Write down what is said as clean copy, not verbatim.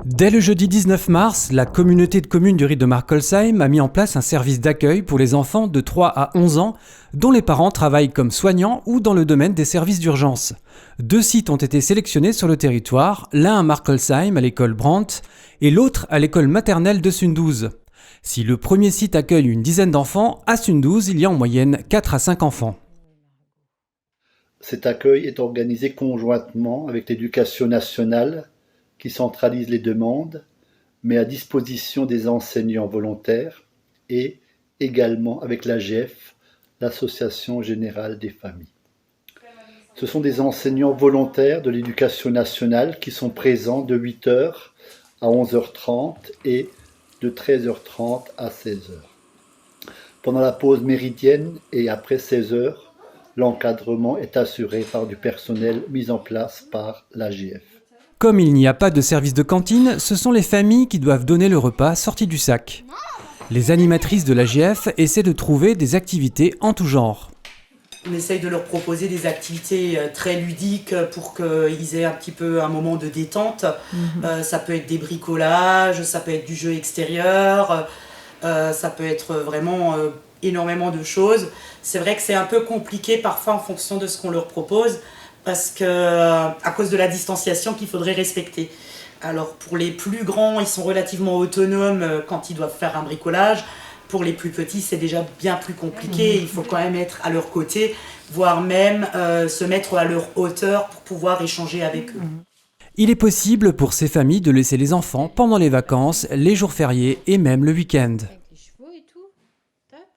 Dès le jeudi 19 mars, la communauté de communes du Ried de Marckolsheim a mis en place un service d'accueil pour les enfants de 3 à 11 ans dont les parents travaillent comme soignants ou dans le domaine des services d'urgence. 2 sites ont été sélectionnés sur le territoire, l'un à Marckolsheim à l'école Brandt et l'autre à l'école maternelle de Sundouze. Si le premier site accueille une dizaine d'enfants, à Sundouze, il y a en moyenne 4 à 5 enfants. Cet accueil est organisé conjointement avec l'Éducation nationale qui centralise les demandes, met à disposition des enseignants volontaires et également avec l'AGF, l'Association générale des familles. Ce sont des enseignants volontaires de l'Éducation nationale qui sont présents de 8h à 11h30 et de 13h30 à 16h. Pendant la pause méridienne et après 16h, l'encadrement est assuré par du personnel mis en place par l'AGF. Comme il n'y a pas de service de cantine, ce sont les familles qui doivent donner le repas sorti du sac. Les animatrices de l'AGF essaient de trouver des activités en tout genre. On essaye de leur proposer des activités très ludiques pour qu'ils aient un petit peu un moment de détente. Ça peut être des bricolages, ça peut être du jeu extérieur, ça peut être vraiment énormément de choses. C'est vrai que c'est un peu compliqué parfois en fonction de ce qu'on leur propose parce que à cause de la distanciation qu'il faudrait respecter. Alors pour les plus grands, ils sont relativement autonomes quand ils doivent faire un bricolage. Pour les plus petits, c'est déjà bien plus compliqué. Il faut quand même être à leur côté, voire même se mettre à leur hauteur pour pouvoir échanger avec eux. Il est possible pour ces familles de laisser les enfants pendant les vacances, les jours fériés et même le week-end.